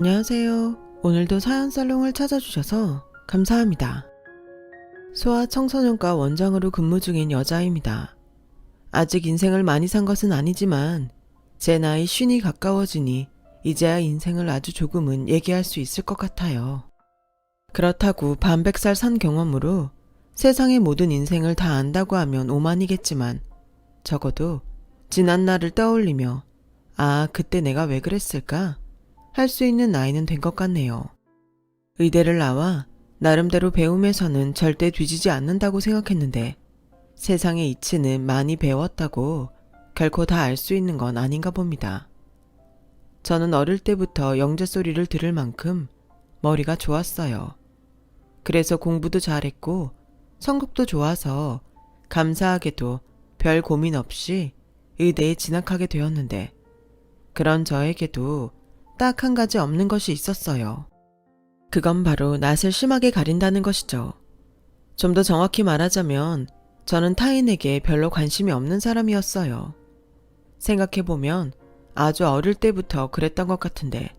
안녕하세요. 오늘도 사연 살롱을 찾아주셔서 감사합니다. 소아청소년과 원장으로 근무 중인 여자입니다. 아직 인생을 많이 산 것은 아니지만 제 나이 50이 가까워지니 이제야 인생을 아주 조금은 얘기할 수 있을 것 같아요. 그렇다고 반백살 산 경험으로 세상의 모든 인생을 다 안다고 하면 오만이겠지만 적어도 지난 날을 떠올리며 아, 그때 내가 왜 그랬을까? 할 수 있는 나이는 된 것 같네요. 의대를 나와 나름대로 배움에서는 절대 뒤지지 않는다고 생각했는데 세상의 이치는 많이 배웠다고 결코 다 알 수 있는 건 아닌가 봅니다. 저는 어릴 때부터 영재 소리를 들을 만큼 머리가 좋았어요. 그래서 공부도 잘했고 성적도 좋아서 감사하게도 별 고민 없이 의대에 진학하게 되었는데 그런 저에게도 딱 한 가지 없는 것이 있었어요. 그건 바로 낯을 심하게 가린다는 것이죠. 좀 더 정확히 말하자면 저는 타인에게 별로 관심이 없는 사람이었어요. 생각해보면 아주 어릴 때부터 그랬던 것 같은데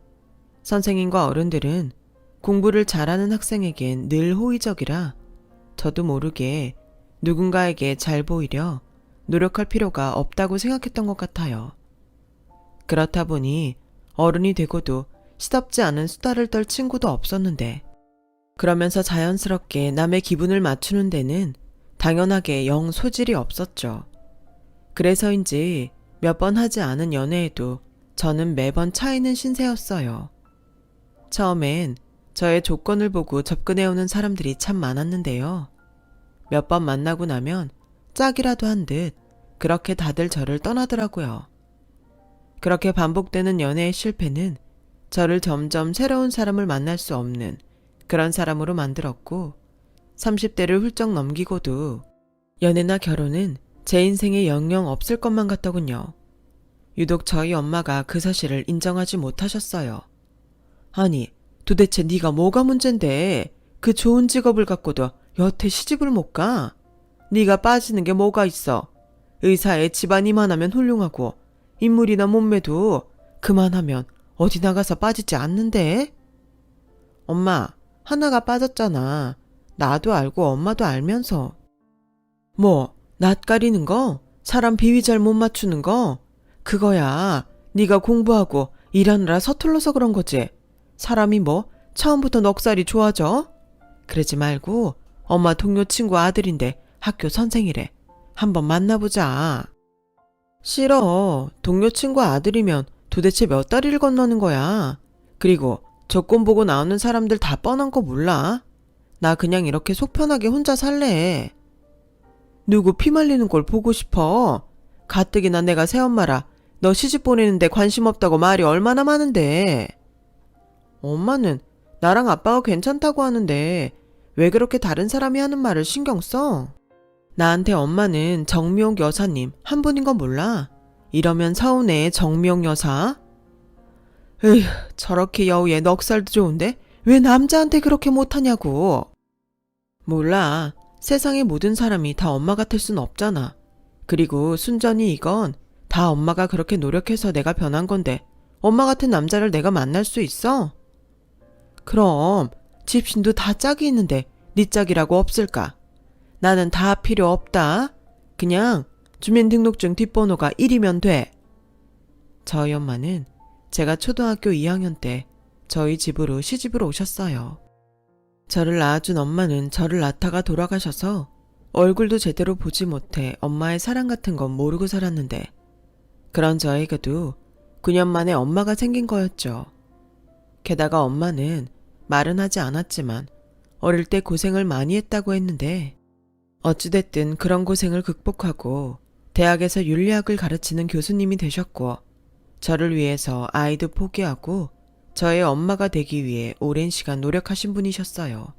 선생님과 어른들은 공부를 잘하는 학생에겐 늘 호의적이라 저도 모르게 누군가에게 잘 보이려 노력할 필요가 없다고 생각했던 것 같아요. 그렇다 보니 어른이 되고도 시덥지 않은 수다를 떨 친구도 없었는데 그러면서 자연스럽게 남의 기분을 맞추는 데는 당연하게 영 소질이 없었죠. 그래서인지 몇 번 하지 않은 연애에도 저는 매번 차이는 신세였어요. 처음엔 저의 조건을 보고 접근해오는 사람들이 참 많았는데요. 몇 번 만나고 나면 짝이라도 한 듯 그렇게 다들 저를 떠나더라고요. 그렇게 반복되는 연애의 실패는 저를 점점 새로운 사람을 만날 수 없는 그런 사람으로 만들었고 30대를 훌쩍 넘기고도 연애나 결혼은 제 인생에 영영 없을 것만 같더군요. 유독 저희 엄마가 그 사실을 인정하지 못하셨어요. 아니, 도대체 네가 뭐가 문젠데 그 좋은 직업을 갖고도 여태 시집을 못 가? 네가 빠지는 게 뭐가 있어? 의사에 집안 이만하면 훌륭하고 인물이나 몸매도 그만하면 어디 나가서 빠지지 않는데? 엄마, 하나가 빠졌잖아. 나도 알고 엄마도 알면서. 뭐, 낯가리는 거? 사람 비위 잘 못 맞추는 거? 그거야. 네가 공부하고 일하느라 서툴러서 그런 거지. 사람이 뭐 처음부터 넉살이 좋아져? 그러지 말고 엄마 동료 친구 아들인데 학교 선생이래. 한번 만나보자. 싫어. 동료 친구 아들이면 도대체 몇 다리를 건너는 거야. 그리고 조건 보고 나오는 사람들 다 뻔한 거 몰라? 나 그냥 이렇게 속 편하게 혼자 살래. 누구 피 말리는 걸 보고 싶어? 가뜩이나 내가 새엄마라 너 시집 보내는데 관심 없다고 말이 얼마나 많은데. 엄마는 나랑 아빠가 괜찮다고 하는데 왜 그렇게 다른 사람이 하는 말을 신경 써? 나한테 엄마는 정미옥 여사님 한 분인 건 몰라? 이러면 서운해 정미옥 여사? 에휴, 저렇게 여우에 넉살도 좋은데 왜 남자한테 그렇게 못하냐고. 몰라. 세상의 모든 사람이 다 엄마 같을 순 없잖아. 그리고 순전히 이건 다 엄마가 그렇게 노력해서 내가 변한 건데 엄마 같은 남자를 내가 만날 수 있어? 그럼 집신도 다 짝이 있는데 네 짝이라고 없을까? 나는 다 필요 없다. 그냥 주민등록증 뒷번호가 1이면 돼. 저희 엄마는 제가 초등학교 2학년 때 저희 집으로 시집을 오셨어요. 저를 낳아준 엄마는 저를 낳다가 돌아가셔서 얼굴도 제대로 보지 못해 엄마의 사랑 같은 건 모르고 살았는데 그런 저에게도 9년 만에 엄마가 생긴 거였죠. 게다가 엄마는 말은 하지 않았지만 어릴 때 고생을 많이 했다고 했는데 어찌됐든 그런 고생을 극복하고 대학에서 윤리학을 가르치는 교수님이 되셨고 저를 위해서 아이도 포기하고 저의 엄마가 되기 위해 오랜 시간 노력하신 분이셨어요.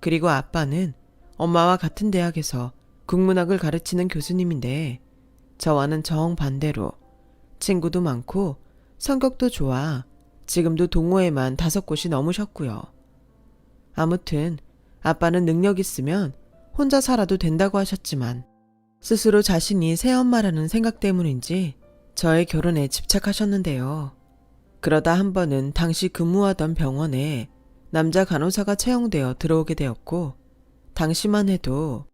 그리고 아빠는 엄마와 같은 대학에서 국문학을 가르치는 교수님인데 저와는 정반대로 친구도 많고 성격도 좋아 지금도 동호회만 5곳이 넘으셨고요. 아무튼 아빠는 능력 있으면 혼자 살아도 된다고 하셨지만 스스로 자신이 새엄마라는 생각 때문인지 저의 결혼에 집착하셨는데요. 그러다 한 번은 당시 근무하던 병원에 남자 간호사가 채용되어 들어오게 되었고, 당시만 해도,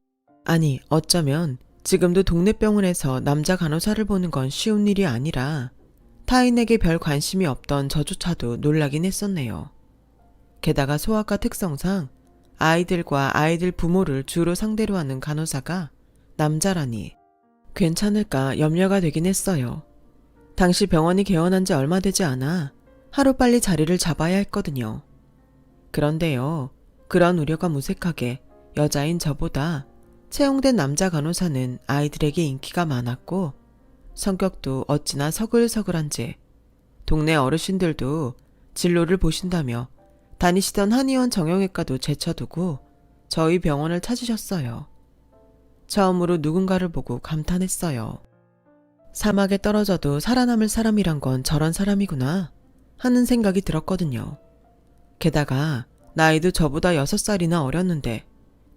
아니, 어쩌면 지금도 동네 병원에서 남자 간호사를 보는 건 쉬운 일이 아니라 타인에게 별 관심이 없던 저조차도 놀라긴 했었네요. 게다가 소아과 특성상 아이들과 아이들 부모를 주로 상대로 하는 간호사가 남자라니 괜찮을까 염려가 되긴 했어요. 당시 병원이 개원한 지 얼마 되지 않아 하루빨리 자리를 잡아야 했거든요. 그런데요, 그런 우려가 무색하게 여자인 저보다 채용된 남자 간호사는 아이들에게 인기가 많았고 성격도 어찌나 서글서글한지 동네 어르신들도 진로를 보신다며 다니시던 한의원 정형외과도 제쳐두고 저희 병원을 찾으셨어요. 처음으로 누군가를 보고 감탄했어요. 사막에 떨어져도 살아남을 사람이란 건 저런 사람이구나 하는 생각이 들었거든요. 게다가 나이도 저보다 6살이나 어렸는데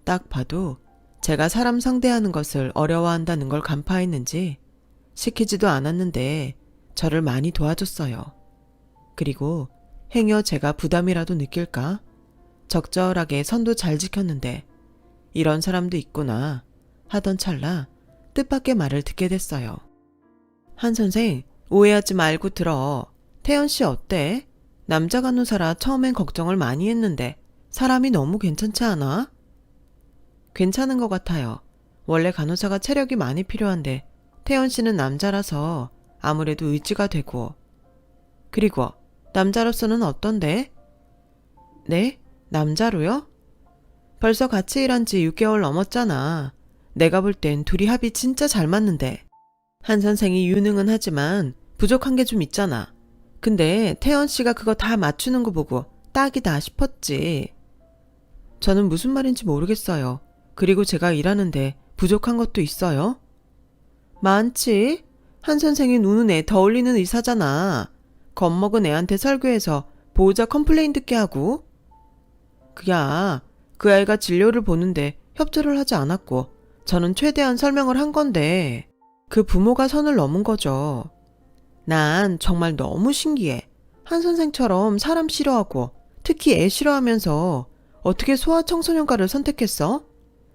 딱 봐도 제가 사람 상대하는 것을 어려워한다는 걸 간파했는지 시키지도 않았는데 저를 많이 도와줬어요. 그리고 행여 제가 부담이라도 느낄까? 적절하게 선도 잘 지켰는데 이런 사람도 있구나 하던 찰나 뜻밖의 말을 듣게 됐어요. 한 선생, 오해하지 말고 들어. 태연 씨 어때? 남자 간호사라 처음엔 걱정을 많이 했는데 사람이 너무 괜찮지 않아? 괜찮은 것 같아요. 원래 간호사가 체력이 많이 필요한데 태연 씨는 남자라서 아무래도 의지가 되고. 그리고 남자로서는 어떤데? 네? 남자로요? 벌써 같이 일한 지 6개월 넘었잖아. 내가 볼 땐 둘이 합이 진짜 잘 맞는데. 한 선생이 유능은 하지만 부족한 게 좀 있잖아. 근데 태연 씨가 그거 다 맞추는 거 보고 딱이다 싶었지. 저는 무슨 말인지 모르겠어요. 그리고 제가 일하는데 부족한 것도 있어요? 많지. 한 선생이 노는 애 더 올리는 의사잖아. 겁먹은 애한테 설교해서 보호자 컴플레인 듣게 하고. 그야 그 아이가 진료를 보는데 협조를 하지 않았고 저는 최대한 설명을 한 건데 그 부모가 선을 넘은 거죠. 난 정말 너무 신기해. 한 선생처럼 사람 싫어하고 특히 애 싫어하면서 어떻게 소아청소년과를 선택했어?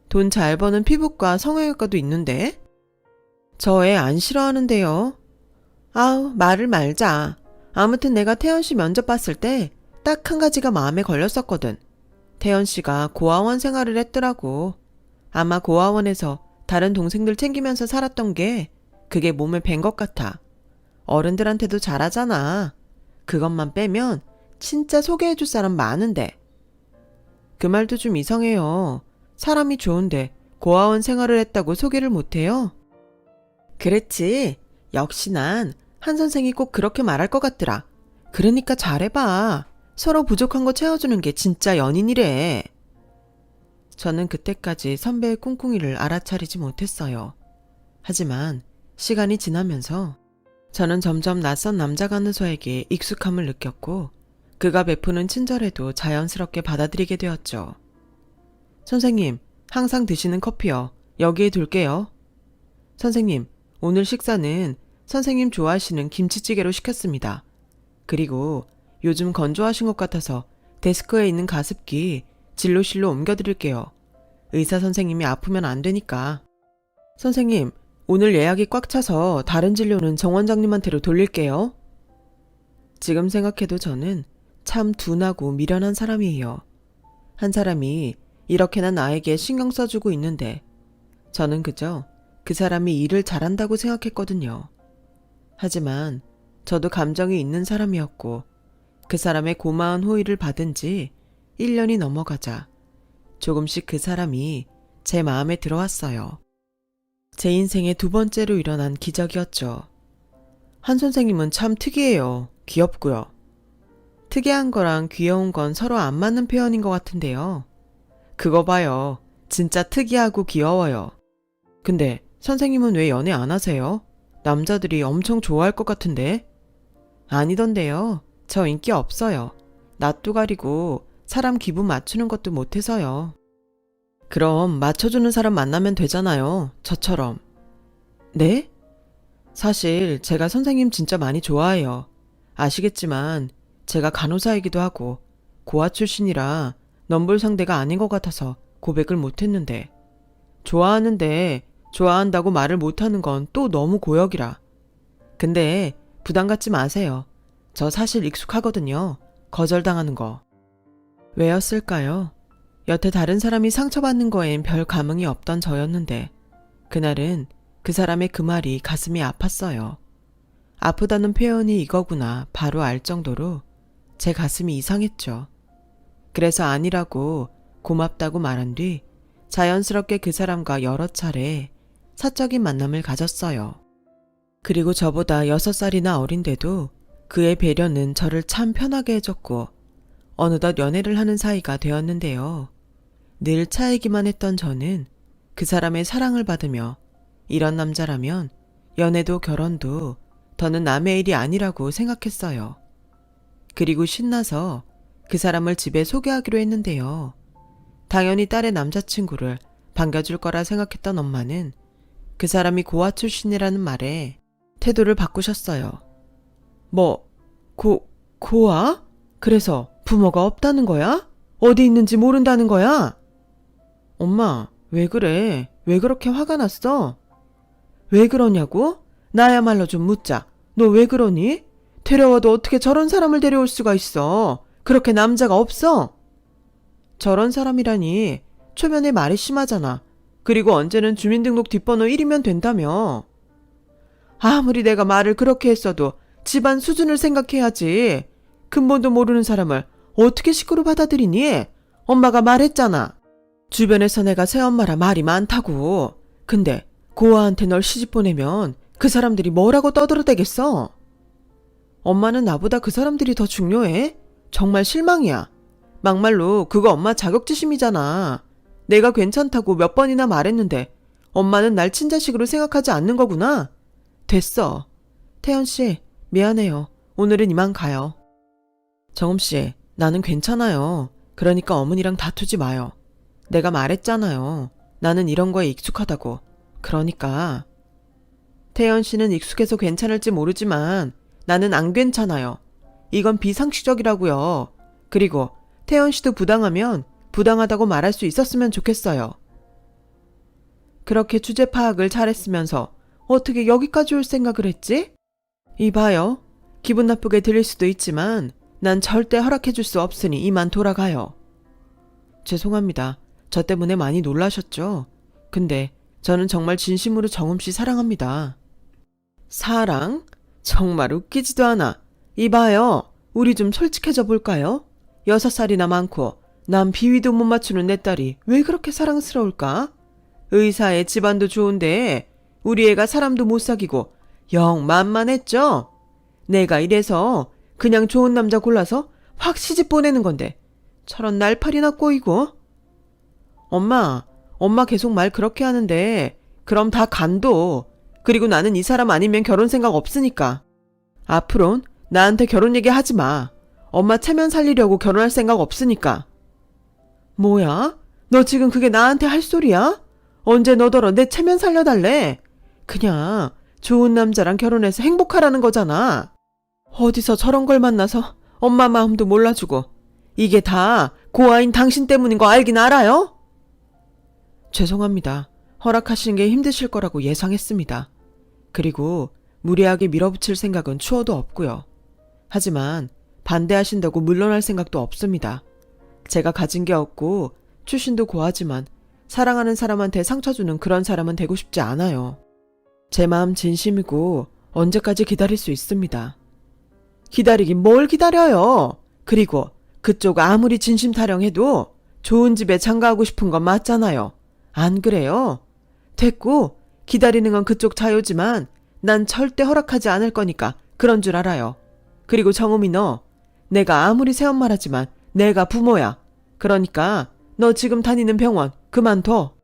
돈 잘 버는 피부과 성형외과도 있는데. 저 애 안 싫어하는데요. 아우, 말을 말자. 아무튼 내가 태연 씨 면접 봤을 때 딱 한 가지가 마음에 걸렸었거든. 태연 씨가 고아원 생활을 했더라고. 아마 고아원에서 다른 동생들 챙기면서 살았던 게 그게 몸에 밴 것 같아. 어른들한테도 잘하잖아. 그것만 빼면 진짜 소개해줄 사람 많은데. 그 말도 좀 이상해요. 사람이 좋은데 고아원 생활을 했다고 소개를 못해요? 그랬지. 역시 난 한 선생이 꼭 그렇게 말할 것 같더라. 그러니까 잘해봐. 서로 부족한 거 채워주는 게 진짜 연인이래. 저는 그때까지 선배의 꿍꿍이를 알아차리지 못했어요. 하지만 시간이 지나면서 저는 점점 낯선 남자 간호사에게 익숙함을 느꼈고 그가 베푸는 친절에도 자연스럽게 받아들이게 되었죠. 선생님, 항상 드시는 커피요. 여기에 둘게요. 선생님, 오늘 식사는 선생님 좋아하시는 김치찌개로 시켰습니다. 그리고 요즘 건조하신 것 같아서 데스크에 있는 가습기 진료실로 옮겨드릴게요. 의사 선생님이 아프면 안 되니까. 선생님, 오늘 예약이 꽉 차서 다른 진료는 정 원장님한테로 돌릴게요. 지금 생각해도 저는 참 둔하고 미련한 사람이에요. 한 사람이 이렇게나 나에게 신경 써주고 있는데 저는 그저 그 사람이 일을 잘한다고 생각했거든요. 하지만 저도 감정이 있는 사람이었고 그 사람의 고마운 호의를 받은 지 1년이 넘어가자 조금씩 그 사람이 제 마음에 들어왔어요. 제 인생의 두 번째로 일어난 기적이었죠. 한 선생님은 참 특이해요. 귀엽고요. 특이한 거랑 귀여운 건 서로 안 맞는 표현인 것 같은데요. 그거 봐요. 진짜 특이하고 귀여워요. 근데 선생님은 왜 연애 안 하세요? 남자들이 엄청 좋아할 것 같은데. 아니던데요. 저 인기 없어요. 낯도 가리고 사람 기분 맞추는 것도 못해서요. 그럼 맞춰주는 사람 만나면 되잖아요. 저처럼. 네? 사실 제가 선생님 진짜 많이 좋아해요. 아시겠지만 제가 간호사이기도 하고 고아 출신이라 넘볼 상대가 아닌 것 같아서 고백을 못했는데, 좋아하는데 좋아한다고 말을 못하는 건 또 너무 고역이라. 근데 부담 갖지 마세요. 저 사실 익숙하거든요. 거절당하는 거. 왜였을까요? 여태 다른 사람이 상처받는 거엔 별 감흥이 없던 저였는데 그날은 그 사람의 그 말이 가슴이 아팠어요. 아프다는 표현이 이거구나 바로 알 정도로 제 가슴이 이상했죠. 그래서 아니라고 고맙다고 말한 뒤 자연스럽게 그 사람과 여러 차례 사적인 만남을 가졌어요. 그리고 저보다 6살이나 어린데도 그의 배려는 저를 참 편하게 해줬고 어느덧 연애를 하는 사이가 되었는데요. 늘 차이기만 했던 저는 그 사람의 사랑을 받으며 이런 남자라면 연애도 결혼도 더는 남의 일이 아니라고 생각했어요. 그리고 신나서 그 사람을 집에 소개하기로 했는데요. 당연히 딸의 남자친구를 반겨줄 거라 생각했던 엄마는 그 사람이 고아 출신이라는 말에 태도를 바꾸셨어요. 고아? 그래서 부모가 없다는 거야? 어디 있는지 모른다는 거야? 엄마, 왜 그래? 왜 그렇게 화가 났어? 왜 그러냐고? 나야말로 좀 묻자. 너 왜 그러니? 데려와도 어떻게 저런 사람을 데려올 수가 있어? 그렇게 남자가 없어? 저런 사람이라니 초면에 말이 심하잖아. 그리고 언제는 주민등록 뒷번호 1이면 된다며. 아무리 내가 말을 그렇게 했어도 집안 수준을 생각해야지. 근본도 모르는 사람을 어떻게 식구로 받아들이니? 엄마가 말했잖아. 주변에서 내가 새엄마라 말이 많다고. 근데 고아한테 널 시집 보내면 그 사람들이 뭐라고 떠들어대겠어? 엄마는 나보다 그 사람들이 더 중요해? 정말 실망이야. 막말로 그거 엄마 자격지심이잖아. 내가 괜찮다고 몇 번이나 말했는데 엄마는 날 친자식으로 생각하지 않는 거구나. 됐어. 태연씨, 미안해요. 오늘은 이만 가요. 정음씨, 나는 괜찮아요. 그러니까 어머니랑 다투지 마요. 내가 말했잖아요. 나는 이런 거에 익숙하다고. 그러니까. 태연씨는 익숙해서 괜찮을지 모르지만 나는 안 괜찮아요. 이건 비상식적이라고요. 그리고 태연씨도 부당하면 부당하다고 말할 수 있었으면 좋겠어요. 그렇게 주제 파악을 잘했으면서 어떻게 여기까지 올 생각을 했지? 이봐요. 기분 나쁘게 들릴 수도 있지만 난 절대 허락해줄 수 없으니 이만 돌아가요. 죄송합니다. 저 때문에 많이 놀라셨죠? 근데 저는 정말 진심으로 정음씨 사랑합니다. 사랑? 정말 웃기지도 않아. 이봐요. 우리 좀 솔직해져 볼까요? 6살이나 많고 남 비위도 못 맞추는 내 딸이 왜 그렇게 사랑스러울까? 의사에 집안도 좋은데 우리 애가 사람도 못 사귀고 영 만만했죠? 내가 이래서 그냥 좋은 남자 골라서 확 시집 보내는 건데 저런 날파리나 꼬이고. 엄마 계속 말 그렇게 하는데 그럼 다 간도. 그리고 나는 이 사람 아니면 결혼 생각 없으니까. 앞으론 나한테 결혼 얘기 하지 마. 엄마 체면 살리려고 결혼할 생각 없으니까. 뭐야? 너 지금 그게 나한테 할 소리야? 언제 너더러 내 체면 살려달래? 그냥 좋은 남자랑 결혼해서 행복하라는 거잖아. 어디서 저런 걸 만나서 엄마 마음도 몰라주고. 이게 다 고아인 당신 때문인 거 알긴 알아요? 죄송합니다. 허락하시는 게 힘드실 거라고 예상했습니다. 그리고 무리하게 밀어붙일 생각은 추워도 없고요. 하지만 반대하신다고 물러날 생각도 없습니다. 제가 가진 게 없고 출신도 고하지만 사랑하는 사람한테 상처 주는 그런 사람은 되고 싶지 않아요. 제 마음 진심이고 언제까지 기다릴 수 있습니다. 기다리긴 뭘 기다려요. 그리고 그쪽 아무리 진심 타령해도 좋은 집에 장가하고 싶은 건 맞잖아요. 안 그래요? 됐고 기다리는 건 그쪽 자유지만 난 절대 허락하지 않을 거니까 그런 줄 알아요. 그리고 정음이 너, 내가 아무리 새엄마라지만 내가 부모야. 그러니까 너 지금 다니는 병원 그만둬.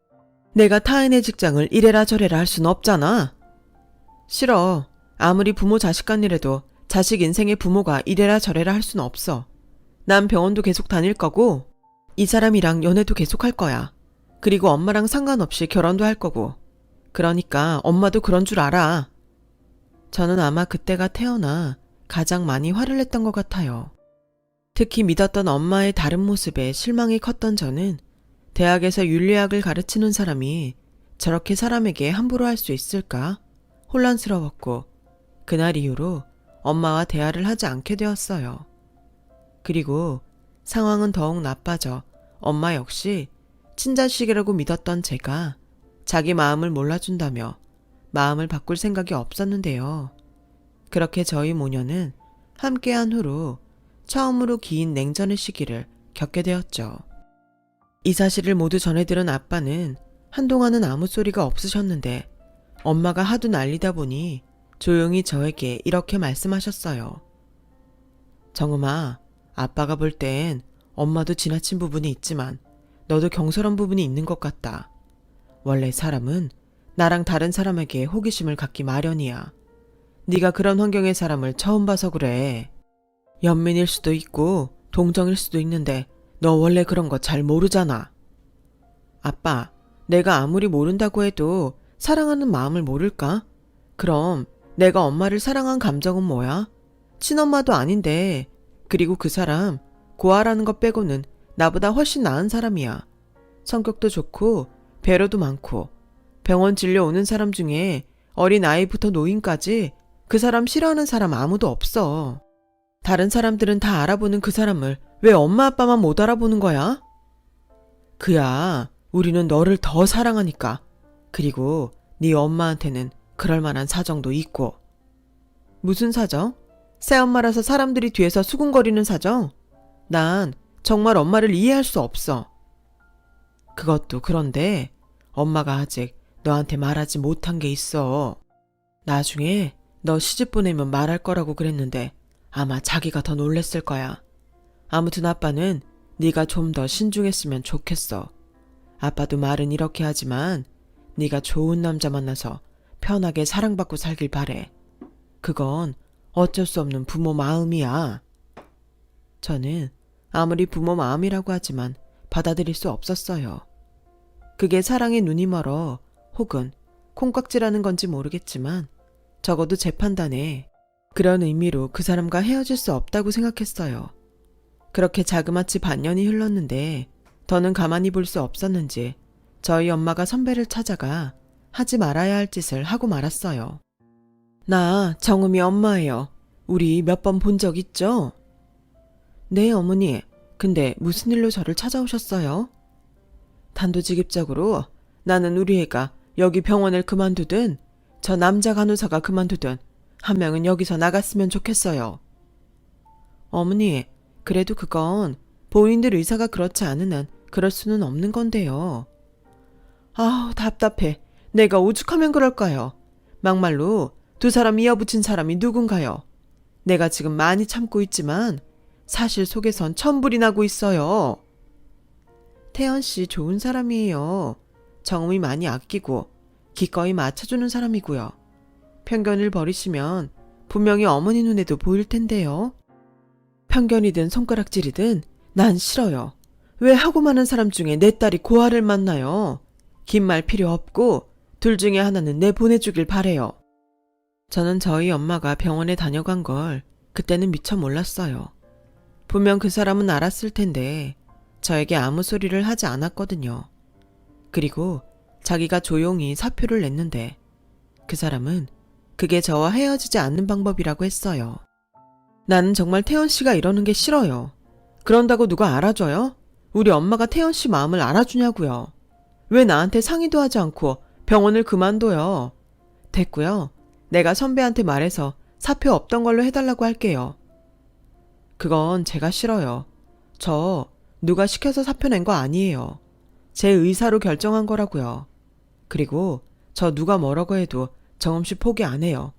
내가 타인의 직장을 이래라 저래라 할 순 없잖아. 싫어. 아무리 부모 자식 간이라도 자식 인생의 부모가 이래라 저래라 할 순 없어. 난 병원도 계속 다닐 거고 이 사람이랑 연애도 계속 할 거야. 그리고 엄마랑 상관없이 결혼도 할 거고. 그러니까 엄마도 그런 줄 알아. 저는 아마 그때가 태어나 가장 많이 화를 냈던 것 같아요. 특히 믿었던 엄마의 다른 모습에 실망이 컸던 저는 대학에서 윤리학을 가르치는 사람이 저렇게 사람에게 함부로 할 수 있을까 혼란스러웠고 그날 이후로 엄마와 대화를 하지 않게 되었어요. 그리고 상황은 더욱 나빠져 엄마 역시 친자식이라고 믿었던 제가 자기 마음을 몰라준다며 마음을 바꿀 생각이 없었는데요. 그렇게 저희 모녀는 함께한 후로 처음으로 긴 냉전의 시기를 겪게 되었죠. 이 사실을 모두 전해들은 아빠는 한동안은 아무 소리가 없으셨는데 엄마가 하도 난리다 보니 조용히 저에게 이렇게 말씀하셨어요. 정음아, 아빠가 볼 땐 엄마도 지나친 부분이 있지만 너도 경솔한 부분이 있는 것 같다. 원래 사람은 나랑 다른 사람에게 호기심을 갖기 마련이야. 네가 그런 환경의 사람을 처음 봐서 그래. 연민일 수도 있고 동정일 수도 있는데 너 원래 그런 거 잘 모르잖아. 아빠, 내가 아무리 모른다고 해도 사랑하는 마음을 모를까? 그럼 내가 엄마를 사랑한 감정은 뭐야? 친엄마도 아닌데. 그리고 그 사람 고아라는 것 빼고는 나보다 훨씬 나은 사람이야. 성격도 좋고 배려도 많고 병원 진료 오는 사람 중에 어린 아이부터 노인까지 그 사람 싫어하는 사람 아무도 없어. 다른 사람들은 다 알아보는 그 사람을 왜 엄마 아빠만 못 알아보는 거야? 그야 우리는 너를 더 사랑하니까. 그리고 네 엄마한테는 그럴 만한 사정도 있고. 무슨 사정? 새엄마라서 사람들이 뒤에서 수군거리는 사정? 난 정말 엄마를 이해할 수 없어. 그것도 그런데 엄마가 아직 너한테 말하지 못한 게 있어. 나중에 너 시집 보내면 말할 거라고 그랬는데 아마 자기가 더 놀랬을 거야. 아무튼 아빠는 네가 좀 더 신중했으면 좋겠어. 아빠도 말은 이렇게 하지만 네가 좋은 남자 만나서 편하게 사랑받고 살길 바래. 그건 어쩔 수 없는 부모 마음이야. 저는 아무리 부모 마음이라고 하지만 받아들일 수 없었어요. 그게 사랑의 눈이 멀어 혹은 콩깍지라는 건지 모르겠지만 적어도 제 판단에 그런 의미로 그 사람과 헤어질 수 없다고 생각했어요. 그렇게 자그마치 반년이 흘렀는데 더는 가만히 볼 수 없었는지 저희 엄마가 선배를 찾아가 하지 말아야 할 짓을 하고 말았어요. 나 정음이 엄마예요. 우리 몇 번 본 적 있죠? 네, 어머니. 근데 무슨 일로 저를 찾아오셨어요? 단도직입적으로 나는 우리 애가 여기 병원을 그만두든 저 남자 간호사가 그만두든 한 명은 여기서 나갔으면 좋겠어요. 어머니, 그래도 그건 본인들 의사가 그렇지 않은 한 그럴 수는 없는 건데요. 아우, 답답해. 내가 오죽하면 그럴까요? 막말로 두 사람 이어붙인 사람이 누군가요? 내가 지금 많이 참고 있지만 사실 속에선 천불이 나고 있어요. 태연 씨 좋은 사람이에요. 정음이 많이 아끼고 기꺼이 맞춰주는 사람이고요. 편견을 버리시면 분명히 어머니 눈에도 보일 텐데요. 편견이든 손가락질이든 난 싫어요. 왜 하고 많은 사람 중에 내 딸이 고아를 만나요? 긴 말 필요 없고 둘 중에 하나는 내 보내주길 바래요. 저는 저희 엄마가 병원에 다녀간 걸 그때는 미처 몰랐어요. 분명 그 사람은 알았을 텐데 저에게 아무 소리를 하지 않았거든요. 그리고 자기가 조용히 사표를 냈는데 그 사람은 그게 저와 헤어지지 않는 방법이라고 했어요. 나는 정말 태연 씨가 이러는 게 싫어요. 그런다고 누가 알아줘요? 우리 엄마가 태연 씨 마음을 알아주냐고요. 왜 나한테 상의도 하지 않고 병원을 그만둬요. 됐고요. 내가 선배한테 말해서 사표 없던 걸로 해달라고 할게요. 그건 제가 싫어요. 저 누가 시켜서 사표 낸 거 아니에요. 제 의사로 결정한 거라고요. 그리고 저 누가 뭐라고 해도 정음씨 포기 안 해요.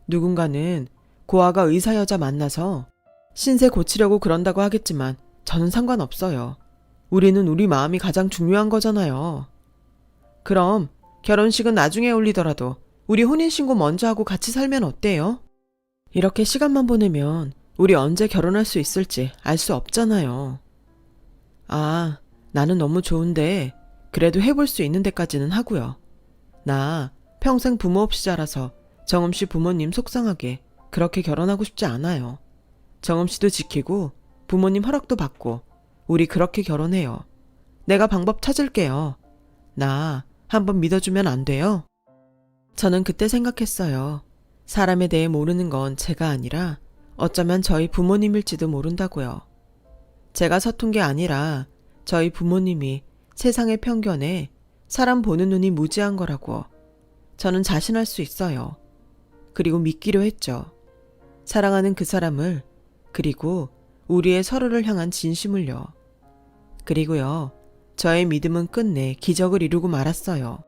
누군가는 고아가 의사 여자 만나서 신세 고치려고 그런다고 하겠지만 저는 상관없어요. 우리는 우리 마음이 가장 중요한 거잖아요. 그럼 결혼식은 나중에 올리더라도 우리 혼인신고 먼저 하고 같이 살면 어때요? 이렇게 시간만 보내면 우리 언제 결혼할 수 있을지 알 수 없잖아요. 아, 나는 너무 좋은데 그래도 해볼 수 있는 데까지는 하고요. 나 평생 부모 없이 자라서 정음씨 부모님 속상하게 그렇게 결혼하고 싶지 않아요. 정음씨도 지키고 부모님 허락도 받고 우리 그렇게 결혼해요. 내가 방법 찾을게요. 나 한번 믿어주면 안 돼요? 저는 그때 생각했어요. 사람에 대해 모르는 건 제가 아니라 어쩌면 저희 부모님일지도 모른다고요. 제가 서툰 게 아니라 저희 부모님이 세상의 편견에 사람 보는 눈이 무지한 거라고 저는 자신할 수 있어요. 그리고 믿기로 했죠. 사랑하는 그 사람을, 그리고 우리의 서로를 향한 진심을요. 그리고요, 저의 믿음은 끝내 기적을 이루고 말았어요.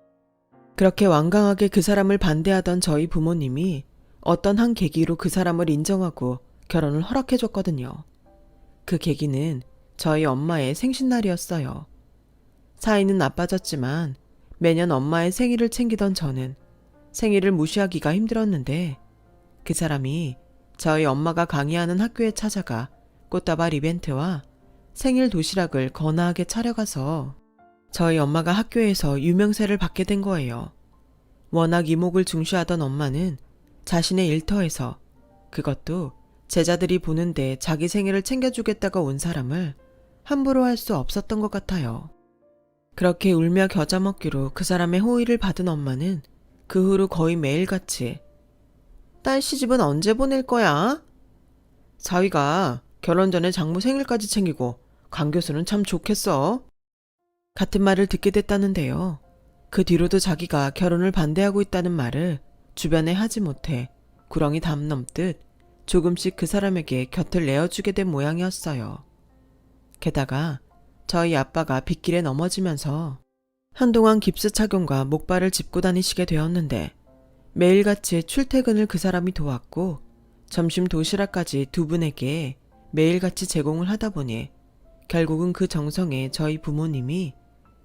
그렇게 완강하게 그 사람을 반대하던 저희 부모님이 어떤 한 계기로 그 사람을 인정하고 결혼을 허락해줬거든요. 그 계기는 저희 엄마의 생신날이었어요. 사이는 나빠졌지만 매년 엄마의 생일을 챙기던 저는 생일을 무시하기가 힘들었는데 그 사람이 저희 엄마가 강의하는 학교에 찾아가 꽃다발 이벤트와 생일 도시락을 거나하게 차려가서 저희 엄마가 학교에서 유명세를 받게 된 거예요. 워낙 이목을 중시하던 엄마는 자신의 일터에서, 그것도 제자들이 보는데 자기 생일을 챙겨주겠다가 온 사람을 함부로 할 수 없었던 것 같아요. 그렇게 울며 겨자 먹기로 그 사람의 호의를 받은 엄마는 그 후로 거의 매일같이 딸 시집은 언제 보낼 거야? 사위가 결혼 전에 장모 생일까지 챙기고 강 교수는 참 좋겠어. 같은 말을 듣게 됐다는데요. 그 뒤로도 자기가 결혼을 반대하고 있다는 말을 주변에 하지 못해 구렁이 담 넘듯 조금씩 그 사람에게 곁을 내어주게 된 모양이었어요. 게다가 저희 아빠가 빗길에 넘어지면서 한동안 깁스 착용과 목발을 짚고 다니시게 되었는데 매일같이 출퇴근을 그 사람이 도왔고 점심 도시락까지 두 분에게 매일같이 제공을 하다 보니 결국은 그 정성에 저희 부모님이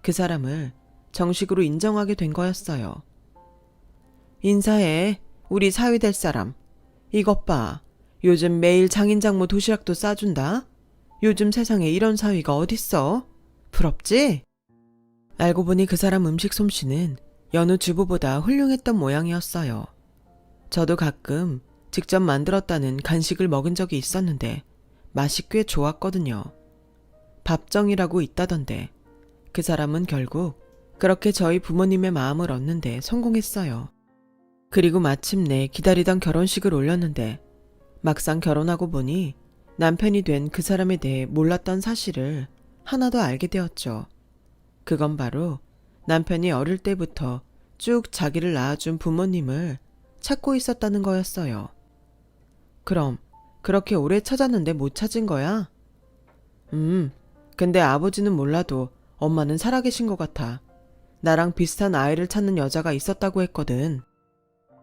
그 사람을 정식으로 인정하게 된 거였어요. 인사해, 우리 사위 될 사람. 이것 봐, 요즘 매일 장인장모 도시락도 싸준다. 요즘 세상에 이런 사위가 어딨어? 부럽지? 알고 보니 그 사람 음식 솜씨는 여느 주부보다 훌륭했던 모양이었어요. 저도 가끔 직접 만들었다는 간식을 먹은 적이 있었는데 맛이 꽤 좋았거든요. 밥정이라고 있다던데 그 사람은 결국 그렇게 저희 부모님의 마음을 얻는데 성공했어요. 그리고 마침내 기다리던 결혼식을 올렸는데 막상 결혼하고 보니 남편이 된 그 사람에 대해 몰랐던 사실을 하나 더 알게 되었죠. 그건 바로 남편이 어릴 때부터 쭉 자기를 낳아준 부모님을 찾고 있었다는 거였어요. 그럼 그렇게 오래 찾았는데 못 찾은 거야? 근데 아버지는 몰라도 엄마는 살아계신 것 같아. 나랑 비슷한 아이를 찾는 여자가 있었다고 했거든.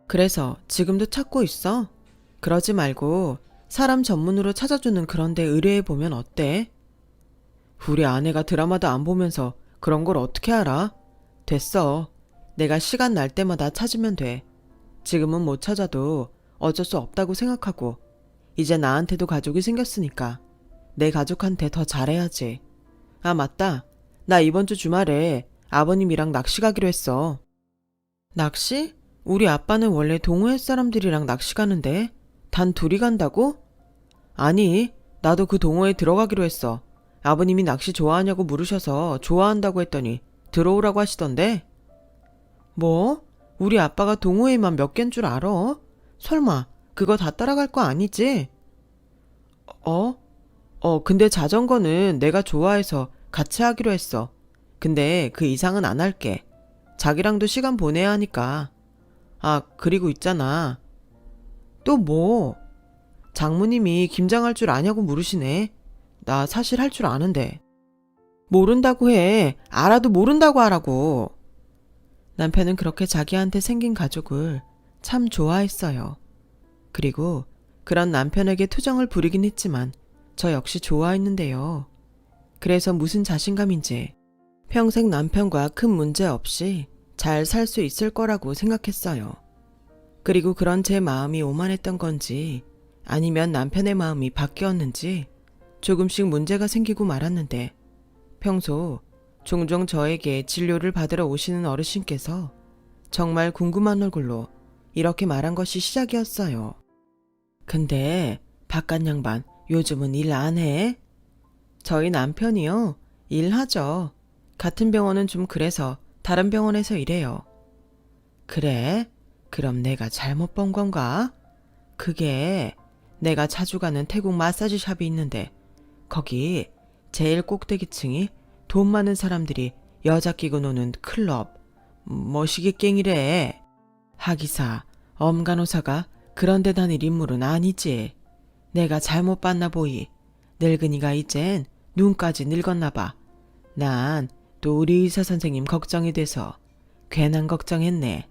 그래서 지금도 찾고 있어? 그러지 말고 사람 전문으로 찾아주는 그런 데 의뢰해보면 어때? 우리 아내가 드라마도 안 보면서 그런 걸 어떻게 알아? 됐어. 내가 시간 날 때마다 찾으면 돼. 지금은 못 찾아도 어쩔 수 없다고 생각하고 이제 나한테도 가족이 생겼으니까 내 가족한테 더 잘해야지. 아, 맞다. 나 이번 주 주말에 아버님이랑 낚시 가기로 했어. 낚시? 우리 아빠는 원래 동호회 사람들이랑 낚시 가는데 단 둘이 간다고? 아니, 나도 그 동호회에 들어가기로 했어. 아버님이 낚시 좋아하냐고 물으셔서 좋아한다고 했더니 들어오라고 하시던데. 뭐? 우리 아빠가 동호회만 몇 갠 줄 알아? 설마 그거 다 따라갈 거 아니지? 근데 자전거는 내가 좋아해서 같이 하기로 했어. 근데 그 이상은 안 할게. 자기랑도 시간 보내야 하니까. 아, 그리고 있잖아. 또 뭐? 장모님이 김장할 줄 아냐고 물으시네. 나 사실 할 줄 아는데. 모른다고 해. 알아도 모른다고 하라고. 남편은 그렇게 자기한테 생긴 가족을 참 좋아했어요. 그리고 그런 남편에게 투정을 부리긴 했지만 저 역시 좋아했는데요. 그래서 무슨 자신감인지 평생 남편과 큰 문제 없이 잘 살 수 있을 거라고 생각했어요. 그리고 그런 제 마음이 오만했던 건지 아니면 남편의 마음이 바뀌었는지 조금씩 문제가 생기고 말았는데 평소 종종 저에게 진료를 받으러 오시는 어르신께서 정말 궁금한 얼굴로 이렇게 말한 것이 시작이었어요. 근데 바깥 양반 요즘은 일 안 해? 저희 남편이요? 일하죠. 같은 병원은 좀 그래서 다른 병원에서 일해요. 그래? 그럼 내가 잘못 본 건가? 그게 내가 자주 가는 태국 마사지 샵이 있는데 거기 제일 꼭대기층이 돈 많은 사람들이 여자 끼고 노는 클럽 머시기깽이래. 하기사 엄간호사가 그런 데 다닐 인물은 아니지. 내가 잘못 봤나 보이. 늙은이가 이젠 눈까지 늙었나 봐. 난 또 우리 의사 선생님 걱정이 돼서 괜한 걱정했네.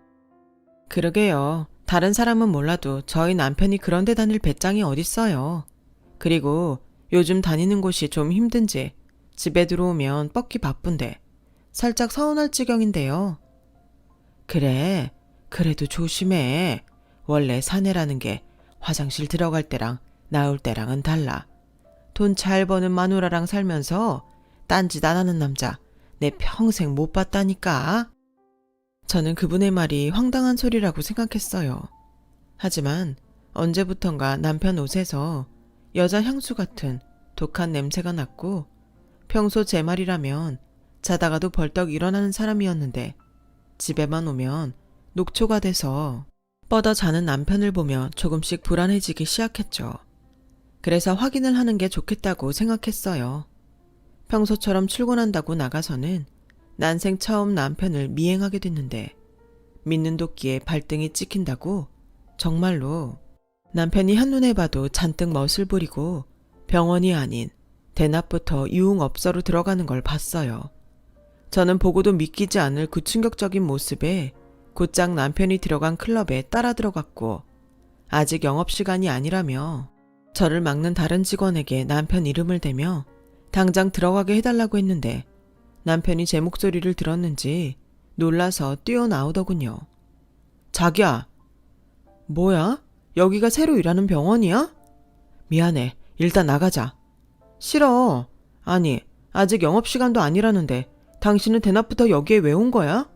그러게요. 다른 사람은 몰라도 저희 남편이 그런 데 다닐 배짱이 어딨어요. 그리고 요즘 다니는 곳이 좀 힘든지 집에 들어오면 뻗기 바쁜데 살짝 서운할 지경인데요. 그래, 그래도 조심해. 원래 사내라는 게 화장실 들어갈 때랑 나올 때랑은 달라. 돈 잘 버는 마누라랑 살면서 딴짓 안 하는 남자 내 평생 못 봤다니까. 저는 그분의 말이 황당한 소리라고 생각했어요. 하지만 언제부턴가 남편 옷에서 여자 향수 같은 독한 냄새가 났고 평소 제 말이라면 자다가도 벌떡 일어나는 사람이었는데 집에만 오면 녹초가 돼서 뻗어 자는 남편을 보며 조금씩 불안해지기 시작했죠. 그래서 확인을 하는 게 좋겠다고 생각했어요. 평소처럼 출근한다고 나가서는 난생 처음 남편을 미행하게 됐는데 믿는 도끼에 발등이 찍힌다고 정말로 남편이 한눈에 봐도 잔뜩 멋을 부리고 병원이 아닌 대낮부터 유흥업소로 들어가는 걸 봤어요. 저는 보고도 믿기지 않을 그 충격적인 모습에 곧장 남편이 들어간 클럽에 따라 들어갔고 아직 영업시간이 아니라며 저를 막는 다른 직원에게 남편 이름을 대며 당장 들어가게 해달라고 했는데 남편이 제 목소리를 들었는지 놀라서 뛰어나오더군요. 자기야. 뭐야? 여기가 새로 일하는 병원이야? 미안해. 일단 나가자. 싫어. 아니, 아직 영업시간도 아니라는데 당신은 대낮부터 여기에 왜 온 거야?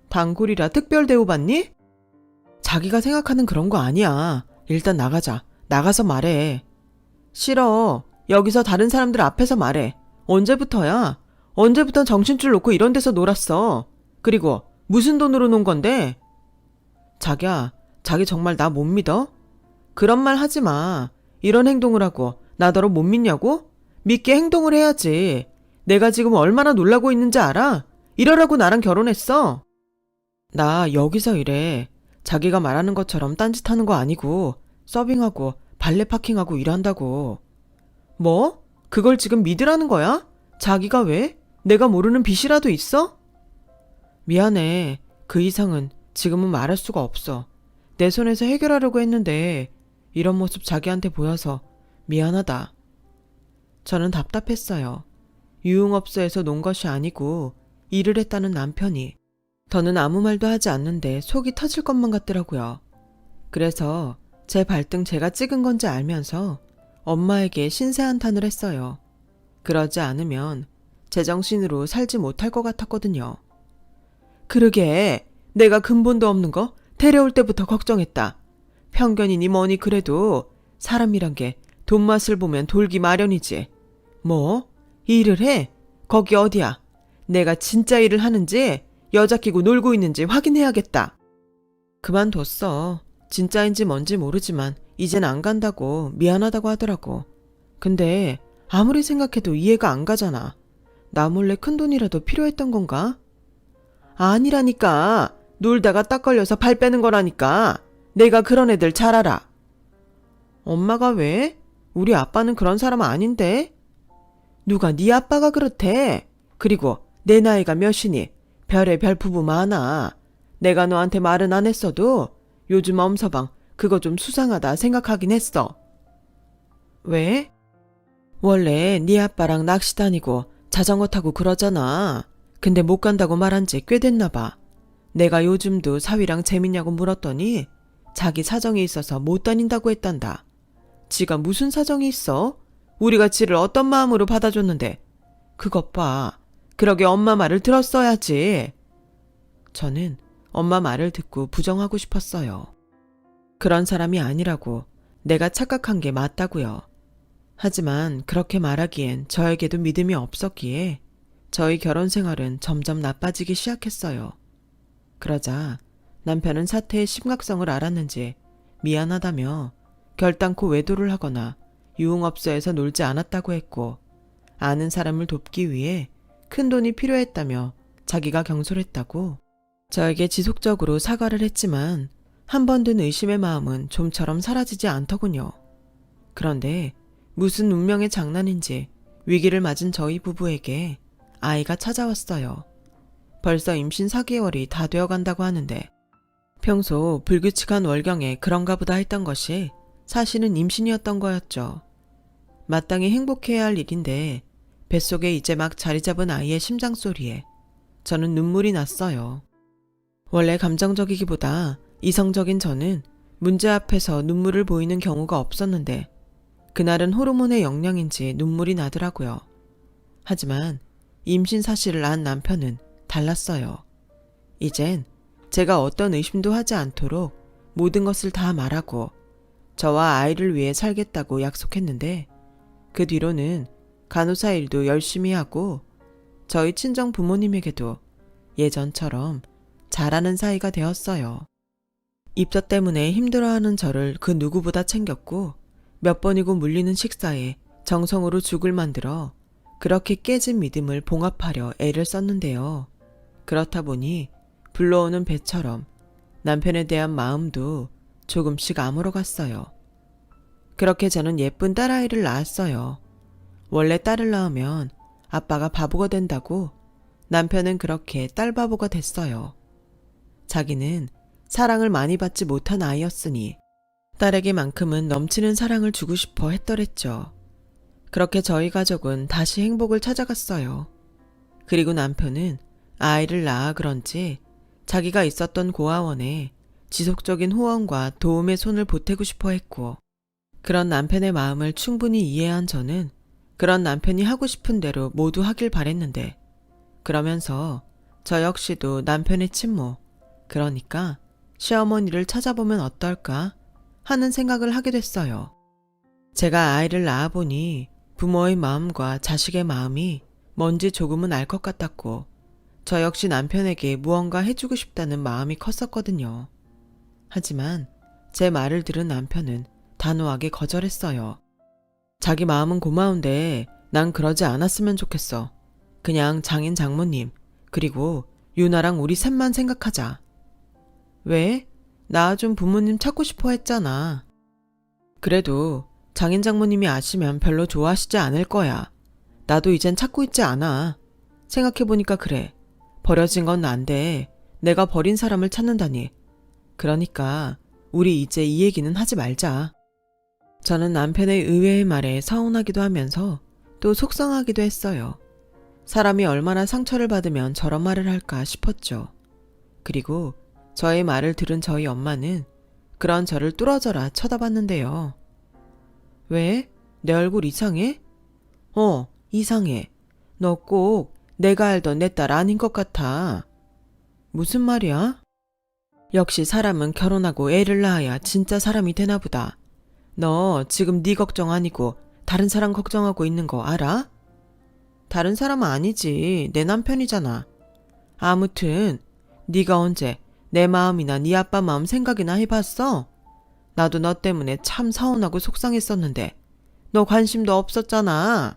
단골이라 특별 대우받니? 자기가 생각하는 그런 거 아니야. 일단 나가자. 나가서 말해. 싫어. 여기서 다른 사람들 앞에서 말해. 언제부터야? 언제부터 정신줄 놓고 이런 데서 놀았어? 그리고 무슨 돈으로 논 건데? 자기야, 자기 정말 나 못 믿어? 그런 말 하지 마. 이런 행동을 하고 나더러 못 믿냐고? 믿게 행동을 해야지. 내가 지금 얼마나 놀라고 있는지 알아? 이러라고 나랑 결혼했어. 나 여기서 일해. 자기가 말하는 것처럼 딴짓하는 거 아니고 서빙하고 발레 파킹하고 일한다고. 뭐? 그걸 지금 믿으라는 거야? 자기가 왜? 내가 모르는 빚이라도 있어? 미안해. 그 이상은 지금은 말할 수가 없어. 내 손에서 해결하려고 했는데 이런 모습 자기한테 보여서 미안하다. 저는 답답했어요. 유흥업소에서 논 것이 아니고 일을 했다는 남편이 더는 아무 말도 하지 않는데 속이 터질 것만 같더라고요. 그래서 제 발등 제가 찍은 건지 알면서 엄마에게 신세한탄을 했어요. 그러지 않으면 제정신으로 살지 못할 것 같았거든요. 그러게 내가 근본도 없는 거 데려올 때부터 걱정했다. 편견이니 뭐니 그래도 사람이란 게 돈맛을 보면 돌기 마련이지. 뭐? 일을 해? 거기 어디야? 내가 진짜 일을 하는지 여자 끼고 놀고 있는지 확인해야겠다. 그만뒀어. 진짜인지 뭔지 모르지만 이젠 안 간다고 미안하다고 하더라고. 근데 아무리 생각해도 이해가 안 가잖아. 나 몰래 큰돈이라도 필요했던 건가? 아니라니까. 놀다가 딱 걸려서 발 빼는 거라니까. 내가 그런 애들 잘 알아. 엄마가 왜? 우리 아빠는 그런 사람 아닌데? 누가 네 아빠가 그렇대? 그리고 내 나이가 몇이니? 별의별 부부 많아. 내가 너한테 말은 안 했어도 요즘 엄서방 그거 좀 수상하다 생각하긴 했어. 왜? 원래 네 아빠랑 낚시 다니고 자전거 타고 그러잖아. 근데 못 간다고 말한 지 꽤 됐나 봐. 내가 요즘도 사위랑 재밌냐고 물었더니 자기 사정이 있어서 못 다닌다고 했단다. 지가 무슨 사정이 있어? 우리가 지를 어떤 마음으로 받아줬는데. 그것 봐. 그러게 엄마 말을 들었어야지. 저는 엄마 말을 듣고 부정하고 싶었어요. 그런 사람이 아니라고 내가 착각한 게 맞다고요. 하지만 그렇게 말하기엔 저에게도 믿음이 없었기에 저희 결혼 생활은 점점 나빠지기 시작했어요. 그러자 남편은 사태의 심각성을 알았는지 미안하다며 결단코 외도를 하거나 유흥업소에서 놀지 않았다고 했고, 아는 사람을 돕기 위해 큰 돈이 필요했다며 자기가 경솔했다고 저에게 지속적으로 사과를 했지만 한 번 든 의심의 마음은 좀처럼 사라지지 않더군요. 그런데 무슨 운명의 장난인지 위기를 맞은 저희 부부에게 아이가 찾아왔어요. 벌써 임신 4개월이 다 되어간다고 하는데 평소 불규칙한 월경에 그런가 보다 했던 것이 사실은 임신이었던 거였죠. 마땅히 행복해야 할 일인데 뱃속에 이제 막 자리 잡은 아이의 심장 소리에 저는 눈물이 났어요. 원래 감정적이기보다 이성적인 저는 문제 앞에서 눈물을 보이는 경우가 없었는데 그날은 호르몬의 영향인지 눈물이 나더라고요. 하지만 임신 사실을 안 남편은 달랐어요. 이젠 제가 어떤 의심도 하지 않도록 모든 것을 다 말하고 저와 아이를 위해 살겠다고 약속했는데 그 뒤로는 간호사 일도 열심히 하고 저희 친정 부모님에게도 예전처럼 잘하는 사이가 되었어요. 입덧 때문에 힘들어하는 저를 그 누구보다 챙겼고 몇 번이고 물리는 식사에 정성으로 죽을 만들어 그렇게 깨진 믿음을 봉합하려 애를 썼는데요. 그렇다 보니 불러오는 배처럼 남편에 대한 마음도 조금씩 아물어갔어요. 그렇게 저는 예쁜 딸아이를 낳았어요. 원래 딸을 낳으면 아빠가 바보가 된다고 남편은 그렇게 딸 바보가 됐어요. 자기는 사랑을 많이 받지 못한 아이였으니 딸에게만큼은 넘치는 사랑을 주고 싶어 했더랬죠. 그렇게 저희 가족은 다시 행복을 찾아갔어요. 그리고 남편은 아이를 낳아 그런지 자기가 있었던 고아원에 지속적인 후원과 도움의 손을 보태고 싶어 했고, 그런 남편의 마음을 충분히 이해한 저는 그런 남편이 하고 싶은 대로 모두 하길 바랬는데, 그러면서 저 역시도 남편의 친모, 그러니까 시어머니를 찾아보면 어떨까 하는 생각을 하게 됐어요. 제가 아이를 낳아보니 부모의 마음과 자식의 마음이 뭔지 조금은 알 것 같았고, 저 역시 남편에게 무언가 해주고 싶다는 마음이 컸었거든요. 하지만 제 말을 들은 남편은 단호하게 거절했어요. 자기 마음은 고마운데 난 그러지 않았으면 좋겠어. 그냥 장인 장모님 그리고 유나랑 우리 셋만 생각하자. 왜? 나 좀 부모님 찾고 싶어 했잖아. 그래도 장인 장모님이 아시면 별로 좋아하시지 않을 거야. 나도 이젠 찾고 있지 않아. 생각해보니까 그래. 버려진 건 난데 내가 버린 사람을 찾는다니. 그러니까 우리 이제 이 얘기는 하지 말자. 저는 남편의 의외의 말에 서운하기도 하면서 또 속상하기도 했어요. 사람이 얼마나 상처를 받으면 저런 말을 할까 싶었죠. 그리고 저의 말을 들은 저희 엄마는 그런 저를 뚫어져라 쳐다봤는데요. 왜? 내 얼굴 이상해? 이상해. 너 꼭 내가 알던 내 딸 아닌 것 같아. 무슨 말이야? 역시 사람은 결혼하고 애를 낳아야 진짜 사람이 되나 보다. 너 지금 네 걱정 아니고 다른 사람 걱정하고 있는 거 알아? 다른 사람은 아니지. 내 남편이잖아. 아무튼 네가 언제 내 마음이나 네 아빠 마음 생각이나 해봤어? 나도 너 때문에 참 서운하고 속상했었는데 너 관심도 없었잖아.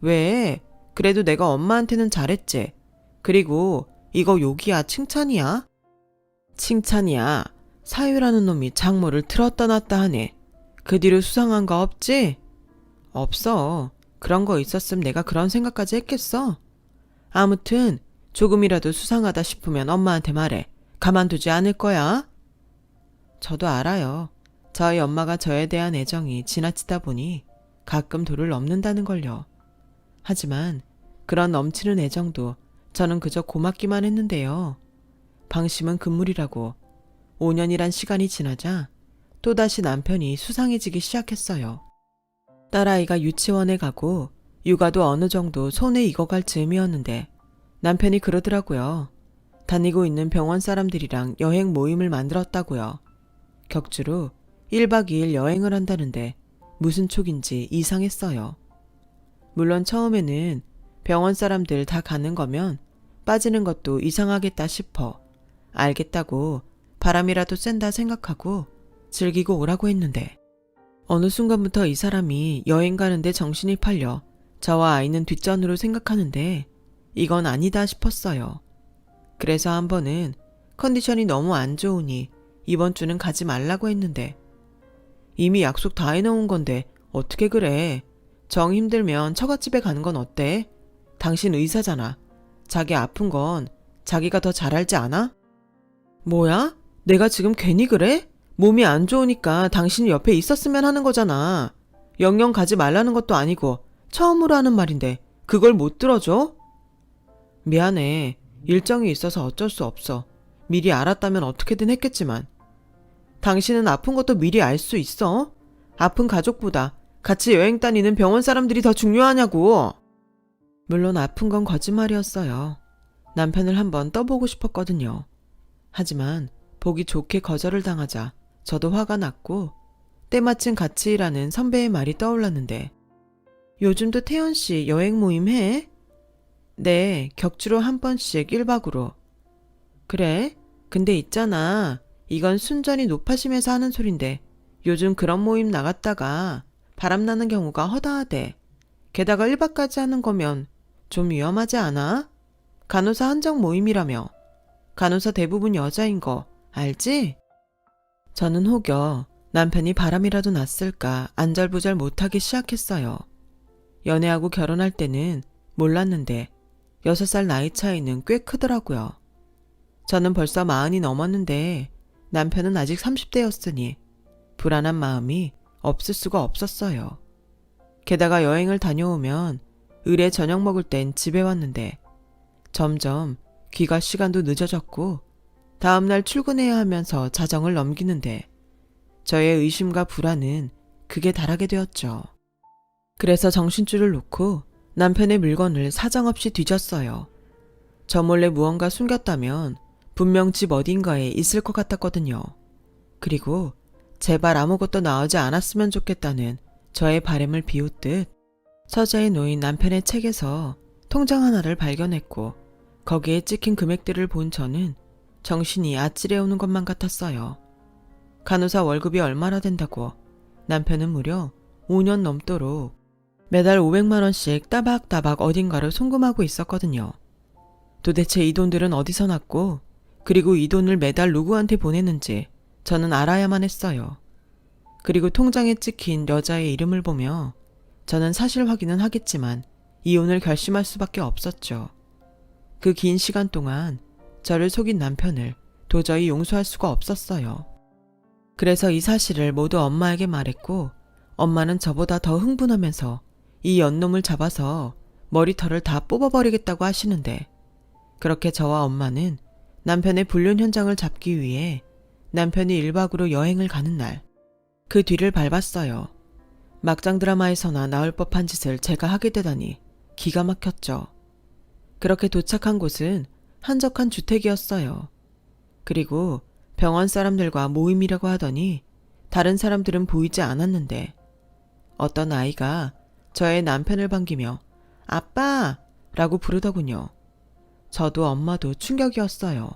왜? 그래도 내가 엄마한테는 잘했지. 그리고 이거 욕이야 칭찬이야? 칭찬이야. 사유라는 놈이 장모를 틀었다 놨다 하네. 그 뒤로 수상한 거 없지? 없어. 그런 거 있었음 내가 그런 생각까지 했겠어? 아무튼 조금이라도 수상하다 싶으면 엄마한테 말해. 가만두지 않을 거야. 저도 알아요. 저희 엄마가 저에 대한 애정이 지나치다 보니 가끔 도를 넘는다는 걸요. 하지만 그런 넘치는 애정도 저는 그저 고맙기만 했는데요. 방심은 금물이라고 5년이란 시간이 지나자 또다시 남편이 수상해지기 시작했어요. 딸아이가 유치원에 가고 육아도 어느 정도 손에 익어갈 즈음이었는데 남편이 그러더라고요. 다니고 있는 병원 사람들이랑 여행 모임을 만들었다고요. 격주로 1박 2일 여행을 한다는데 무슨 촉인지 이상했어요. 물론 처음에는 병원 사람들 다 가는 거면 빠지는 것도 이상하겠다 싶어 알겠다고 바람이라도 쐰다 생각하고 즐기고 오라고 했는데 어느 순간부터 이 사람이 여행 가는데 정신이 팔려 저와 아이는 뒷전으로 생각하는데 이건 아니다 싶었어요. 그래서 한 번은 컨디션이 너무 안 좋으니 이번 주는 가지 말라고 했는데 이미 약속 다 해놓은 건데 어떻게 그래. 정 힘들면 처갓집에 가는 건 어때? 당신 의사잖아. 자기 아픈 건 자기가 더 잘 알지 않아? 뭐야? 내가 지금 괜히 그래? 몸이 안 좋으니까 당신이 옆에 있었으면 하는 거잖아. 영영 가지 말라는 것도 아니고 처음으로 하는 말인데 그걸 못 들어줘? 미안해. 일정이 있어서 어쩔 수 없어. 미리 알았다면 어떻게든 했겠지만. 당신은 아픈 것도 미리 알 수 있어? 아픈 가족보다 같이 여행 다니는 병원 사람들이 더 중요하냐고. 물론 아픈 건 거짓말이었어요. 남편을 한번 떠보고 싶었거든요. 하지만 보기 좋게 거절을 당하자 저도 화가 났고 때마침 같이 일하는 선배의 말이 떠올랐는데 요즘도 태연씨 여행 모임 해? 네, 격주로 한 번씩 1박으로. 그래? 근데 있잖아. 이건 순전히 노파심에서 하는 소린데 요즘 그런 모임 나갔다가 바람나는 경우가 허다하대. 게다가 1박까지 하는 거면 좀 위험하지 않아? 간호사 한정 모임이라며. 간호사 대부분 여자인 거 알지? 저는 혹여 남편이 바람이라도 났을까 안절부절 못하기 시작했어요. 연애하고 결혼할 때는 몰랐는데 6살 나이 차이는 꽤 크더라고요. 저는 벌써 40이 넘었는데 남편은 아직 30대였으니 불안한 마음이 없을 수가 없었어요. 게다가 여행을 다녀오면 을에 저녁 먹을 땐 집에 왔는데 점점 귀가 시간도 늦어졌고 다음날 출근해야 하면서 자정을 넘기는데 저의 의심과 불안은 극에 달하게 되었죠. 그래서 정신줄을 놓고 남편의 물건을 사정없이 뒤졌어요. 저 몰래 무언가 숨겼다면 분명 집 어딘가에 있을 것 같았거든요. 그리고 제발 아무것도 나오지 않았으면 좋겠다는 저의 바람을 비웃듯 서재에 놓인 남편의 책에서 통장 하나를 발견했고 거기에 찍힌 금액들을 본 저는 정신이 아찔해 오는 것만 같았어요. 간호사 월급이 얼마나 된다고 남편은 무려 5년 넘도록 매달 500만 원씩 따박따박 어딘가로 송금하고 있었거든요. 도대체 이 돈들은 어디서 났고 그리고 이 돈을 매달 누구한테 보내는지 저는 알아야만 했어요. 그리고 통장에 찍힌 여자의 이름을 보며 저는 사실 확인은 하겠지만 이혼을 결심할 수밖에 없었죠. 그 긴 시간 동안 저를 속인 남편을 도저히 용서할 수가 없었어요. 그래서 이 사실을 모두 엄마에게 말했고 엄마는 저보다 더 흥분하면서 이 연놈을 잡아서 머리털을 다 뽑아버리겠다고 하시는데 그렇게 저와 엄마는 남편의 불륜 현장을 잡기 위해 남편이 1박으로 여행을 가는 날 그 뒤를 밟았어요. 막장 드라마에서나 나올 법한 짓을 제가 하게 되다니 기가 막혔죠. 그렇게 도착한 곳은 한적한 주택이었어요. 그리고 병원 사람들과 모임이라고 하더니 다른 사람들은 보이지 않았는데 어떤 아이가 저의 남편을 반기며 아빠! 라고 부르더군요. 저도 엄마도 충격이었어요.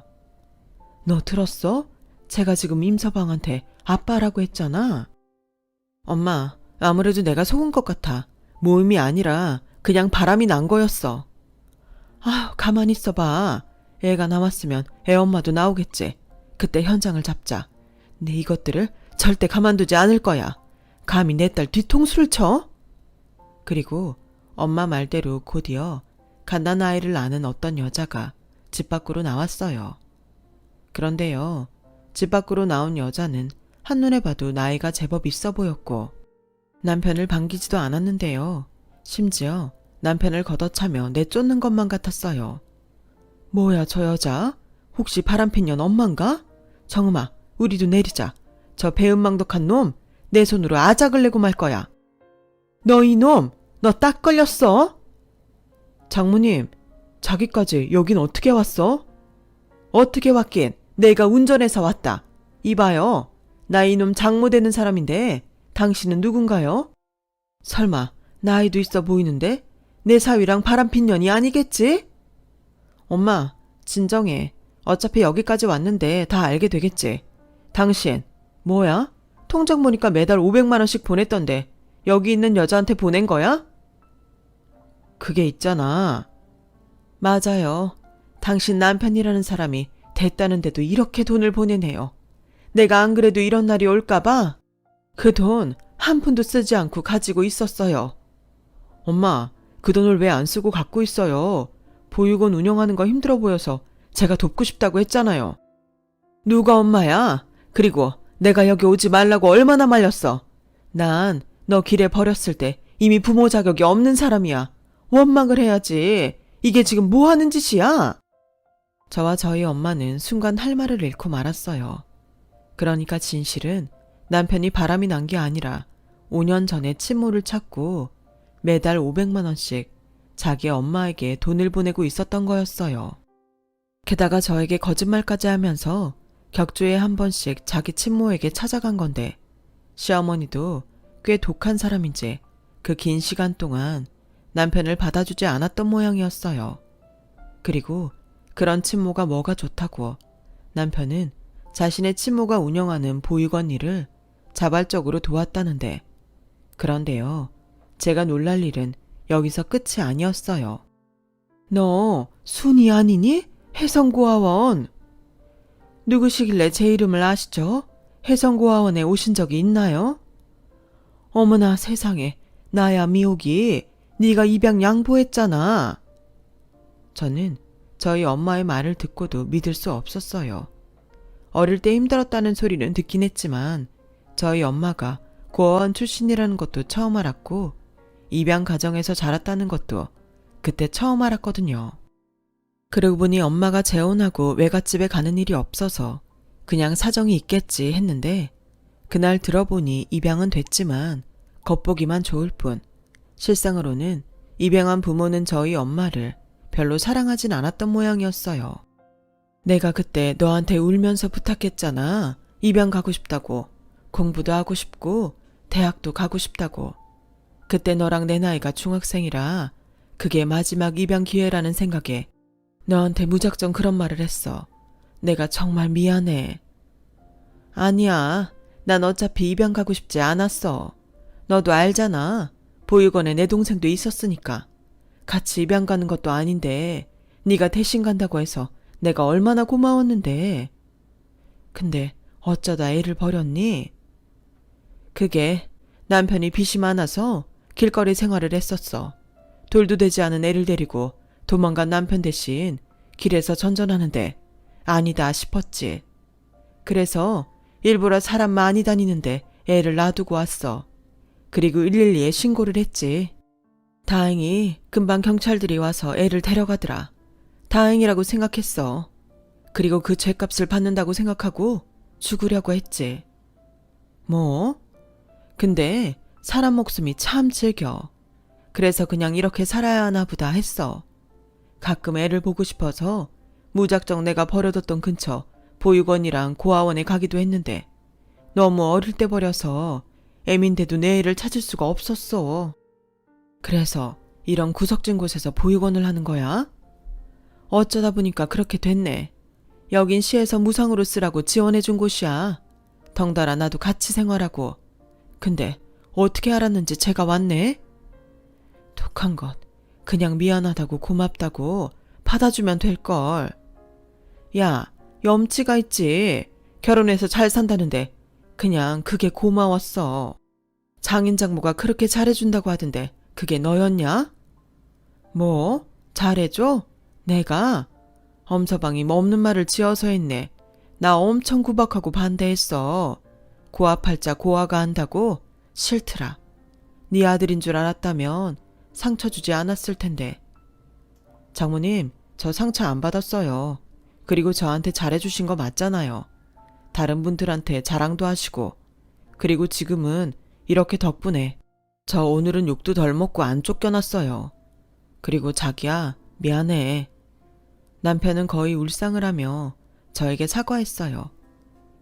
너 들었어? 제가 지금 임서방한테 아빠라고 했잖아. 엄마, 아무래도 내가 속은 것 같아. 모임이 아니라 그냥 바람이 난 거였어. 아휴, 가만히 있어봐. 애가 나왔으면 애 엄마도 나오겠지. 그때 현장을 잡자. 내 이것들을 절대 가만두지 않을 거야. 감히 내 딸 뒤통수를 쳐? 그리고 엄마 말대로 곧이어 갓난아이를 낳은 어떤 여자가 집 밖으로 나왔어요. 그런데요, 집 밖으로 나온 여자는 한눈에 봐도 나이가 제법 있어 보였고 남편을 반기지도 않았는데요. 심지어 남편을 걷어차며 내쫓는 것만 같았어요. 뭐야 저 여자? 혹시 바람핀년 엄만가? 정음아, 우리도 내리자. 저 배은망덕한 놈 내 손으로 아작을 내고 말 거야. 너 이놈, 너 딱 걸렸어? 장모님, 자기까지 여긴 어떻게 왔어? 어떻게 왔긴 내가 운전해서 왔다. 이봐요. 나 이놈 장모 되는 사람인데 당신은 누군가요? 설마 나이도 있어 보이는데 내 사위랑 바람핀 년이 아니겠지? 엄마, 진정해. 어차피 여기까지 왔는데 다 알게 되겠지. 당신, 뭐야? 통장 보니까 매달 500만 원씩 보냈던데 여기 있는 여자한테 보낸 거야? 그게 있잖아. 맞아요. 당신 남편이라는 사람이 됐다는데도 이렇게 돈을 보내네요. 내가 안 그래도 이런 날이 올까봐 그 돈 한 푼도 쓰지 않고 가지고 있었어요. 엄마, 그 돈을 왜 안 쓰고 갖고 있어요? 보육원 운영하는 거 힘들어 보여서 제가 돕고 싶다고 했잖아요. 누가 엄마야? 그리고 내가 여기 오지 말라고 얼마나 말렸어. 난 너 길에 버렸을 때 이미 부모 자격이 없는 사람이야. 원망을 해야지. 이게 지금 뭐 하는 짓이야? 저와 저희 엄마는 순간 할 말을 잃고 말았어요. 그러니까 진실은 남편이 바람이 난 게 아니라 5년 전에 친모를 찾고 매달 500만 원씩 자기 엄마에게 돈을 보내고 있었던 거였어요. 게다가 저에게 거짓말까지 하면서 격주에 한 번씩 자기 친모에게 찾아간 건데 시어머니도 꽤 독한 사람인지 그 긴 시간 동안 남편을 받아주지 않았던 모양이었어요. 그리고 그런 친모가 뭐가 좋다고 남편은 자신의 친모가 운영하는 보육원 일을 자발적으로 도왔다는데 그런데요. 제가 놀랄 일은 여기서 끝이 아니었어요. 너 순이 아니니? 혜성고아원. 누구시길래 제 이름을 아시죠? 혜성고아원에 오신 적이 있나요? 어머나 세상에, 나야 미옥이. 네가 입양 양보했잖아. 저는 저희 엄마의 말을 듣고도 믿을 수 없었어요. 어릴 때 힘들었다는 소리는 듣긴 했지만 저희 엄마가 고아원 출신이라는 것도 처음 알았고 입양 가정에서 자랐다는 것도 그때 처음 알았거든요. 그러고 보니 엄마가 재혼하고 외갓집에 가는 일이 없어서 그냥 사정이 있겠지 했는데 그날 들어보니 입양은 됐지만 겉보기만 좋을 뿐 실상으로는 입양한 부모는 저희 엄마를 별로 사랑하진 않았던 모양이었어요. 내가 그때 너한테 울면서 부탁했잖아. 입양 가고 싶다고. 공부도 하고 싶고 대학도 가고 싶다고. 그때 너랑 내 나이가 중학생이라 그게 마지막 입양 기회라는 생각에 너한테 무작정 그런 말을 했어. 내가 정말 미안해. 아니야. 난 어차피 입양 가고 싶지 않았어. 너도 알잖아. 보육원에 내 동생도 있었으니까. 같이 입양 가는 것도 아닌데 네가 대신 간다고 해서 내가 얼마나 고마웠는데. 근데 어쩌다 애를 버렸니? 그게 남편이 빚이 많아서 길거리 생활을 했었어. 돌도 되지 않은 애를 데리고 도망간 남편 대신 길에서 전전하는데 아니다 싶었지. 그래서 일부러 사람 많이 다니는데 애를 놔두고 왔어. 그리고 112에 신고를 했지. 다행히 금방 경찰들이 와서 애를 데려가더라. 다행이라고 생각했어. 그리고 그 죄값을 받는다고 생각하고 죽으려고 했지. 뭐? 근데 사람 목숨이 참 질겨. 그래서 그냥 이렇게 살아야 하나 보다 했어. 가끔 애를 보고 싶어서 무작정 내가 버려뒀던 근처 보육원이랑 고아원에 가기도 했는데 너무 어릴 때 버려서 애민데도 내 애를 찾을 수가 없었어. 그래서 이런 구석진 곳에서 보육원을 하는 거야? 어쩌다 보니까 그렇게 됐네. 여긴 시에서 무상으로 쓰라고 지원해준 곳이야. 덩달아 나도 같이 생활하고. 근데 어떻게 알았는지 제가 왔네? 독한 것. 그냥 미안하다고 고맙다고 받아주면 될걸. 야, 염치가 있지. 결혼해서 잘 산다는데 그냥 그게 고마웠어. 장인장모가 그렇게 잘해준다고 하던데 그게 너였냐? 뭐? 잘해줘? 내가? 엄서방이 뭐 없는 말을 지어서 했네. 나 엄청 구박하고 반대했어. 고아팔자 고아가 한다고? 싫더라. 네 아들인 줄 알았다면 상처 주지 않았을 텐데. 장모님, 저 상처 안 받았어요. 그리고 저한테 잘해주신 거 맞잖아요. 다른 분들한테 자랑도 하시고. 그리고 지금은 이렇게 덕분에 저 오늘은 욕도 덜 먹고 안 쫓겨났어요. 그리고 자기야, 미안해. 남편은 거의 울상을 하며 저에게 사과했어요.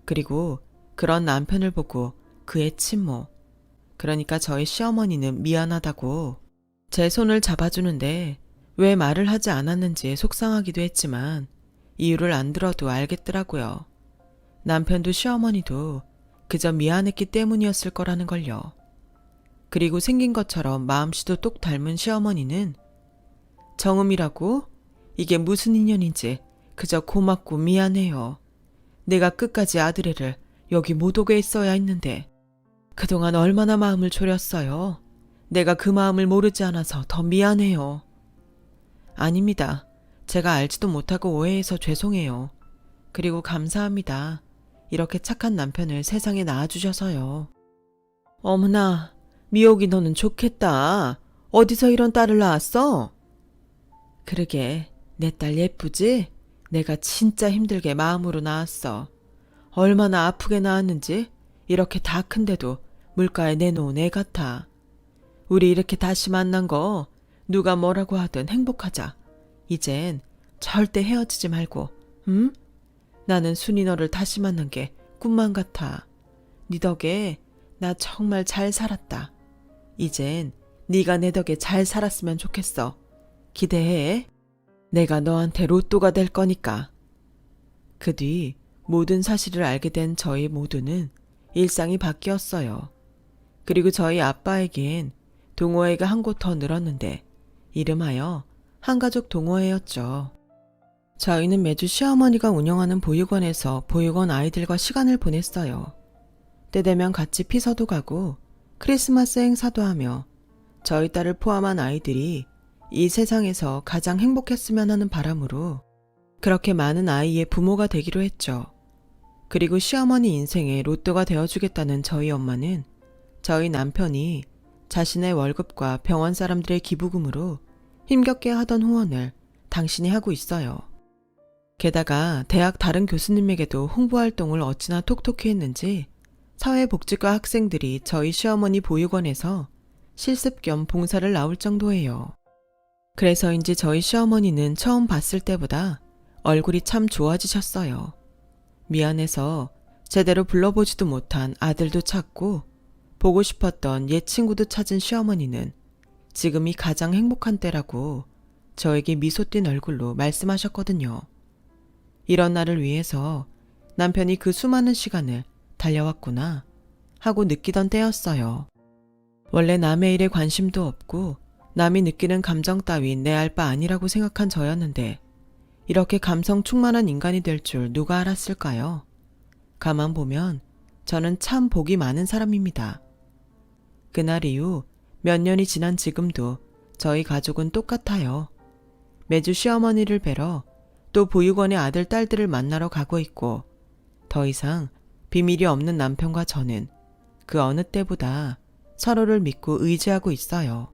그리고 그런 남편을 보고 그의 친모, 그러니까 저희 시어머니는 미안하다고 제 손을 잡아주는데 왜 말을 하지 않았는지 속상하기도 했지만 이유를 안 들어도 알겠더라고요. 남편도 시어머니도 그저 미안했기 때문이었을 거라는 걸요. 그리고 생긴 것처럼 마음씨도 똑 닮은 시어머니는 정음이라고? 이게 무슨 인연인지 그저 고맙고 미안해요. 내가 끝까지 아들애를 여기 못 오게 했어야 했는데 그동안 얼마나 마음을 졸였어요. 내가 그 마음을 모르지 않아서 더 미안해요. 아닙니다. 제가 알지도 못하고 오해해서 죄송해요. 그리고 감사합니다. 이렇게 착한 남편을 세상에 낳아주셔서요. 어머나, 미옥이 너는 좋겠다. 어디서 이런 딸을 낳았어? 그러게, 내 딸 예쁘지? 내가 진짜 힘들게 마음으로 낳았어. 얼마나 아프게 낳았는지 이렇게 다 큰데도 물가에 내놓은 애 같아. 우리 이렇게 다시 만난 거 누가 뭐라고 하든 행복하자. 이젠 절대 헤어지지 말고, 응? 나는 순이 너를 다시 만난 게 꿈만 같아. 네 덕에 나 정말 잘 살았다. 이젠 네가 내 덕에 잘 살았으면 좋겠어. 기대해. 내가 너한테 로또가 될 거니까. 그 뒤 모든 사실을 알게 된 저희 모두는 일상이 바뀌었어요. 그리고 저희 아빠에겐 동호회가 한 곳 더 늘었는데 이름하여 한가족 동호회였죠. 저희는 매주 시어머니가 운영하는 보육원에서 보육원 아이들과 시간을 보냈어요. 때 되면 같이 피서도 가고 크리스마스 행사도 하며 저희 딸을 포함한 아이들이 이 세상에서 가장 행복했으면 하는 바람으로 그렇게 많은 아이의 부모가 되기로 했죠. 그리고 시어머니 인생에 로또가 되어주겠다는 저희 엄마는 저희 남편이 자신의 월급과 병원 사람들의 기부금으로 힘겹게 하던 후원을 당신이 하고 있어요. 게다가 대학 다른 교수님에게도 홍보활동을 어찌나 톡톡히 했는지 사회복지과 학생들이 저희 시어머니 보육원에서 실습 겸 봉사를 나올 정도예요. 그래서인지 저희 시어머니는 처음 봤을 때보다 얼굴이 참 좋아지셨어요. 미안해서 제대로 불러보지도 못한 아들도 찾고 보고 싶었던 옛 친구도 찾은 시어머니는 지금이 가장 행복한 때라고 저에게 미소 띤 얼굴로 말씀하셨거든요. 이런 날을 위해서 남편이 그 수많은 시간을 달려왔구나 하고 느끼던 때였어요. 원래 남의 일에 관심도 없고 남이 느끼는 감정 따윈 내 알 바 아니라고 생각한 저였는데 이렇게 감성 충만한 인간이 될 줄 누가 알았을까요? 가만 보면 저는 참 복이 많은 사람입니다. 그날 이후 몇 년이 지난 지금도 저희 가족은 똑같아요. 매주 시어머니를 뵈러 또 보육원의 아들, 딸들을 만나러 가고 있고 더 이상 비밀이 없는 남편과 저는 그 어느 때보다 서로를 믿고 의지하고 있어요.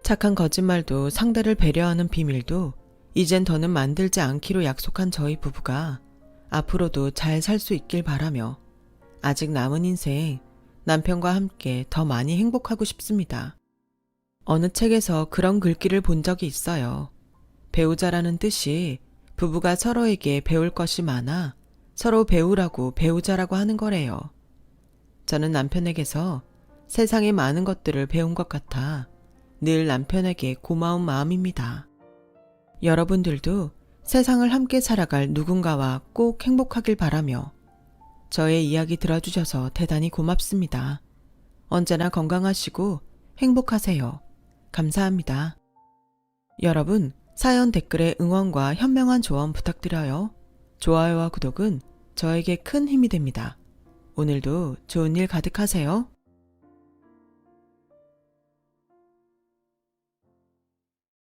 착한 거짓말도 상대를 배려하는 비밀도 이젠 더는 만들지 않기로 약속한 저희 부부가 앞으로도 잘 살 수 있길 바라며 아직 남은 인생 남편과 함께 더 많이 행복하고 싶습니다. 어느 책에서 그런 글귀를 본 적이 있어요. 배우자라는 뜻이 부부가 서로에게 배울 것이 많아 서로 배우라고 배우자라고 하는 거래요. 저는 남편에게서 세상의 많은 것들을 배운 것 같아 늘 남편에게 고마운 마음입니다. 여러분들도 세상을 함께 살아갈 누군가와 꼭 행복하길 바라며 저의 이야기 들어주셔서 대단히 고맙습니다. 언제나 건강하시고 행복하세요. 감사합니다. 여러분, 사연 댓글에 응원과 현명한 조언 부탁드려요. 좋아요와 구독은 저에게 큰 힘이 됩니다. 오늘도 좋은 일 가득하세요.